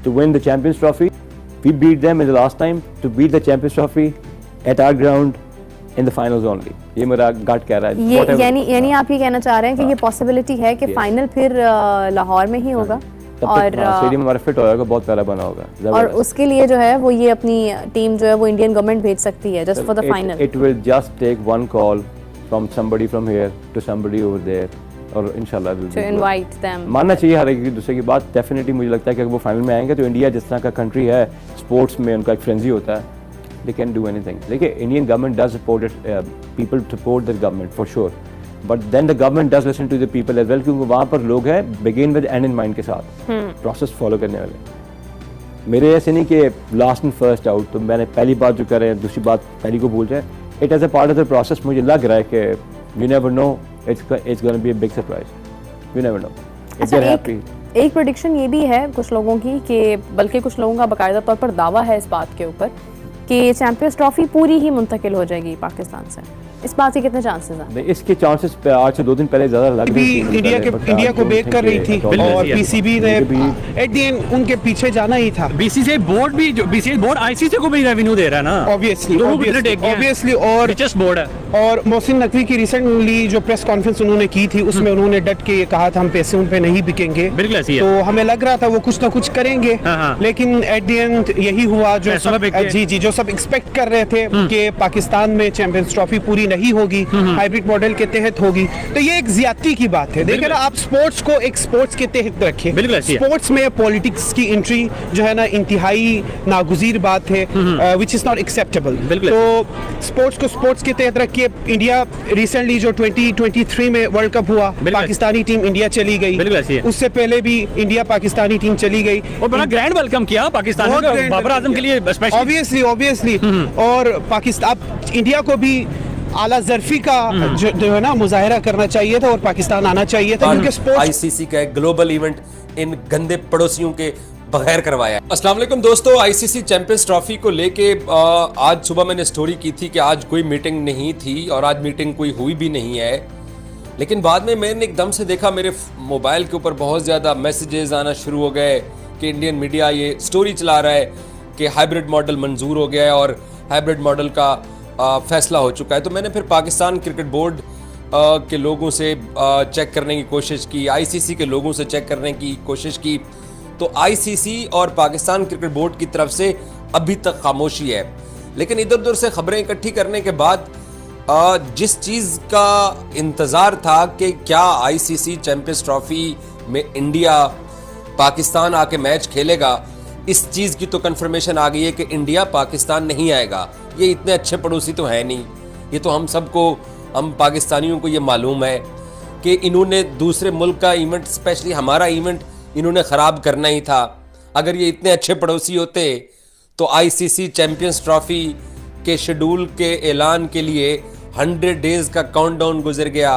to win the Champions Trophy. We beat them in the last time to beat the Champions Trophy at our ground in the finals only. ये मेरा गट कह रहा है। यानी आप ये कहना चाह रहे हैं कि ये पॉसिबिलिटी है कि फाइनल फिर लाहौर में ही होगा और स्टेडियम हमारा फिट होगा, बहुत प्यारा बना होगा और उसके लिए जो है वो ये अपनी टीम जो है वो इंडियन गवर्नमेंट भेज सकती है just for the final. It will just take one call from somebody from here to somebody over there और इंशाल्लाह to invite them। मानना चाहिए हर एक दूसरे की बात। डेफिनेटली मुझे लगता है कि अगर वो फाइनल में आएंगे तो इंडिया जिस तरह का कंट्री है, स्पोर्ट्स में उनका एक फ्रेंजी होता है, they can do anything। देखिए Indian government does support it, people support the government for sure, but then the government does listen to the people as well, क्योंकि वहाँ पर लोग हैं begin with end in mind के साथ process follow करने वाले। मेरे ऐसे नहीं कि लास्ट एंड फर्स्ट आउट, तो मैंने पहली बात जो कर रहे हैं दूसरी बात पहली को भूल जाए। It as a part of the process. मुझे लग रहा है कि you never know, it's going to be a big surprise, you never know if they're happy। एक प्रेडिक्शन ये भी है कुछ लोगों की कि बल्कि कुछ लोगों का बाकायदा तौर पर दावा है इस बात के ऊपर कि चैंपियंस ट्रॉफी पूरी ही मुंतकिल हो जाएगी पाकिस्तान से। इस बात के कितने चांसेस हैं? इसके चांसेस पे आज से 2 दिन पहले ज्यादा लग रही थी। इंडिया को बेक कर रही थी और पीसीबी ने एट द एंड उनके पीछे जाना ही था। बीसीसीआई बोर्ड भी, जो बीसीसीआई बोर्ड आईसीसी को भी रेवेन्यू दे रहा है ना, ऑब्वियसली और बोर्ड है। और मोहसिन नकवी की रिसेंटली जो प्रेस कॉन्फ्रेंस उन्होंने की थी उसमें उन्होंने डट के ये कहा था हम पैसे उन पे नहीं बिकेंगे। तो हमें लग रहा था वो कुछ ना कुछ करेंगे, लेकिन एट द एंड यही हुआ जो जो सब एक्सपेक्ट कर रहे थे कि पाकिस्तान में चैंपियंस ट्रॉफी पूरी नहीं होगी, हाइब्रिड मॉडल के तहत होगी। तो ये एक ज्यादती की बात है। देखिए ना, आप स्पोर्ट्स को एक स्पोर्ट्स के तहत रखें। स्पोर्ट्स में पॉलिटिक्स की एंट्री जो है ना इंतहाई नागुज़ीर बात है, विच इज नॉट एक्सेप्टेबल। तो स्पोर्ट्स को स्पोर्ट्स के तहत रखिए। इंडिया रिसेंटली जो 2023 में वर्ल्ड कप हुआ, पाकिस्तानी टीम इंडिया चली गई, उससे पहले भी इंडिया पाकिस्तानी टीम चली गई और बड़ा ग्रैंड वेलकम किया पाकिस्तान ने बाबर आजम के लिए स्पेशली ऑब्वियसली। और पाकिस्तान इंडिया को भी आला ज़र्फी का जो है ना मुजाहिरा करना चाहिए था और पाकिस्तान आना चाहिए था, क्योंकि स्पोर्ट्स आईसीसी का एक ग्लोबल इवेंट इन गंदे पड़ोसियों के बगैर करवाया। अस्सलाम वालेकुम दोस्तों, आईसीसी चैंपियंस ट्रॉफी को लेके आज सुबह मैंने स्टोरी की थी कि आज कोई मीटिंग नहीं थी और आज मीटिंग कोई हुई भी नहीं है, लेकिन बाद में मैंने एकदम से देखा मेरे मोबाइल के ऊपर बहुत ज़्यादा मैसेजेस आना शुरू हो गए कि इंडियन मीडिया ये स्टोरी चला रहा है कि हाइब्रिड मॉडल मंजूर हो गया है और हाइब्रिड मॉडल का फैसला हो चुका है। तो मैंने फिर पाकिस्तान क्रिकेट बोर्ड के लोगों से चेक करने की कोशिश की, आईसीसी के लोगों से चेक करने की कोशिश की, तो आईसीसी और पाकिस्तान क्रिकेट बोर्ड की तरफ से अभी तक खामोशी है। लेकिन इधर उधर से खबरें इकट्ठी करने के बाद जिस चीज़ का इंतज़ार था कि क्या आईसीसी चैंपियंस ट्रॉफी में इंडिया पाकिस्तान आके मैच खेलेगा, इस चीज़ की तो कंफर्मेशन आ गई है कि इंडिया पाकिस्तान नहीं आएगा। ये इतने अच्छे पड़ोसी तो हैं नहीं, ये तो हम सबको, हम पाकिस्तानियों को ये मालूम है कि इन्होंने दूसरे मुल्क का इवेंट, स्पेशली हमारा इवेंट, इन्होंने ख़राब करना ही था। अगर ये इतने अच्छे पड़ोसी होते तो आईसीसी चैंपियंस ट्रॉफी के शेड्यूल के ऐलान के लिए 100 डेज का काउंटडाउन गुजर गया,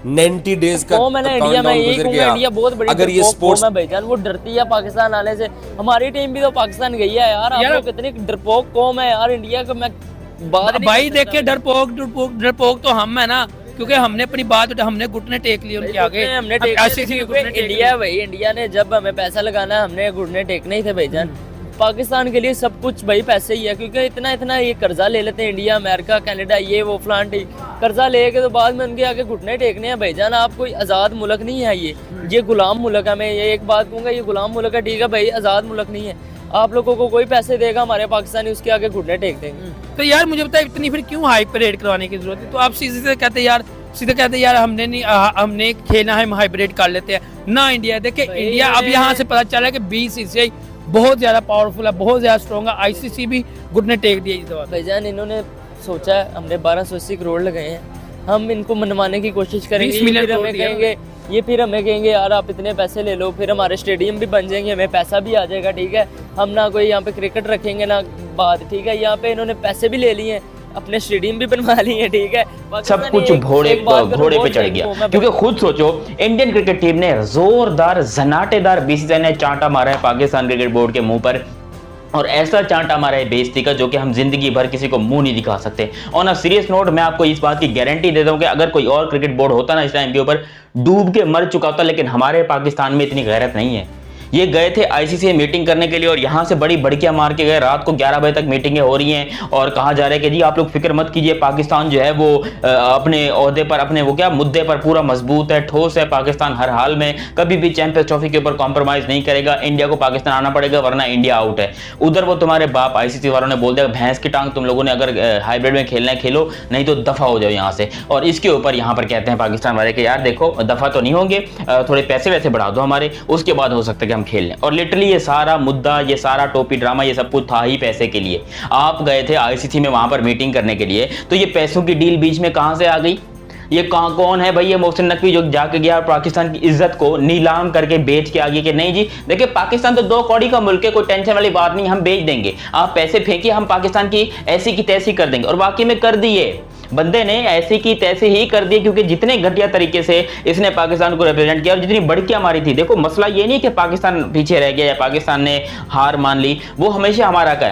90 डेज का काउंटडाउन गुजर गया। इंडिया बहुत बड़ी अगर ये स्पोर्ट्स में भाईजान वो डरती है पाकिस्तान आने से। हमारी टीम भी तो पाकिस्तान गई है यार। आप लोग कितनी डरपोक कौम है यार इंडिया का। मैं बात भाई देखिए, डरपोक तो हम है ना, क्योंकि हमने अपनी बात, हमने घुटने टेक लिए उनके आगे। हमने इंडिया भाई, इंडिया ने जब हमें पैसा लगाना है हमने घुटने टेकने ही थे भाईजान। पाकिस्तान के लिए सब कुछ भाई पैसे ही है, क्योंकि इतना ये कर्जा ले लेते हैं इंडिया, अमेरिका, कनाडा, ये वो फलान ठीक कर्जा लेके तो बाद में उनके आगे घुटने टेकने हैं भाईजान। आप कोई आज़ाद मुल्क नहीं है, ये गुलाम मुल्क है। मैं ये एक बात कहूँगा, ये गुलाम मुल्क है, ठीक है भाई, आज़ाद मुल्क नहीं है। आप लोगों को कोई पैसे देगा हमारे पाकिस्तानी, उसके आगे घुटने टेक देंगे। तो यार मुझे बताया इतनी फिर क्यों हाई परेड करवाने की जरूरत है? तो आप सीधे कहते यार हमने नहीं, हमने खेलना है, हम हाइब्रिड कर लेते हैं ना। इंडिया देखिए, इंडिया अब यहाँ से पता चला कि बीसीसीआई बहुत ज्यादा पावरफुल है, बहुत ज्यादा स्ट्रॉन्ग है। आईसीसी भी घुटने टेक दिए इस दफा। भाईजान इन्होंने सोचा है, हमने 1280 करोड़ लगाए हैं, हम इनको मनवाने की कोशिश करेंगे। फिर हमें कहेंगे यार आप इतने पैसे ले लो, फिर हमारे स्टेडियम भी बन जाएंगे, हमें पैसा भी आ जाएगा, ठीक है। हम ना कोई यहाँ पे क्रिकेट रखेंगे ना बात, ठीक है। यहाँ पे इन्होंने पैसे भी ले लिए, अपने स्टेडियम भी बनवा लिए, ठीक है। सब कुछ घोड़े पे चढ़ गया, क्योंकि खुद सोचो इंडियन क्रिकेट टीम ने जोरदार जनाटेदार बीसीसीआई ने चांटा मारा है पाकिस्तान क्रिकेट बोर्ड के मुंह पर, और ऐसा चांटा मारा है बेइज्जती का जो कि हम जिंदगी भर किसी को मुंह नहीं दिखा सकते। ऑन अ सीरियस नोट, मैं आपको इस बात की गारंटी देता हूं कि अगर कोई और क्रिकेट बोर्ड होता ना इस टाइम के ऊपर, डूब के मर चुका होता, लेकिन हमारे पाकिस्तान में इतनी गैरत नहीं है ये गए थे आईसीसी मीटिंग करने के लिए और यहाँ से बड़ी बड़कियां मार के गए। रात को 11 बजे तक मीटिंगें हो रही हैं और कहा जा रहा है कि जी आप लोग फिक्र मत कीजिए, पाकिस्तान जो है वो अपने ओहदे पर, अपने वो क्या मुद्दे पर पूरा मजबूत है, ठोस है। पाकिस्तान हर हाल में कभी भी चैंपियंस ट्रॉफी के ऊपर कॉम्प्रोमाइज नहीं करेगा। इंडिया को पाकिस्तान आना पड़ेगा वरना इंडिया आउट है। उधर वो तुम्हारे बाप आईसीसी वालों ने बोल दिया भैंस की टांग, तुम लोगों ने अगर हाइब्रिड में खेलना है खेलो, नहीं तो दफा हो जाओ यहाँ से। और इसके ऊपर यहाँ पर कहते हैं पाकिस्तान वाले कि यार देखो दफा तो नहीं होंगे, थोड़े पैसे वैसे बढ़ा दो हमारे, उसके बाद हो सकता है कि हम खेल लें। और लिटरली ये सारा मुद्दा, ये सारा टोपी ड्रामा, ये सब कुछ था ही पैसे के लिए। आप गए थे आईसीसी में वहां पर मीटिंग करने के लिए, तो ये पैसों की डील बीच में कहां से आ गई? ये कौन है भाई? ये मोहसिन नकवी जो जाके गया और पाकिस्तान की इज्जत को नीलाम करके बेच के आ गया कि नहीं जी देखिए पाकिस्तान तो 2 कौड़ी का मुल्क है, कोई टेंशन वाली बात नहीं, हम बेच देंगे, आप पैसे फेंकिए, हम पाकिस्तान की ऐसी की तैसी कर देंगे। और वाकई में कर दिए, बंदे ने ऐसी की तैसी ही कर दिए, क्योंकि जितने घटिया तरीके से इसने पाकिस्तान को रिप्रेजेंट किया और जितनी बड़कियां मारी थी। देखो मसला ये नहीं कि पाकिस्तान पीछे रह गया या पाकिस्तान ने हार मान ली, वो हमेशा हमारा का है।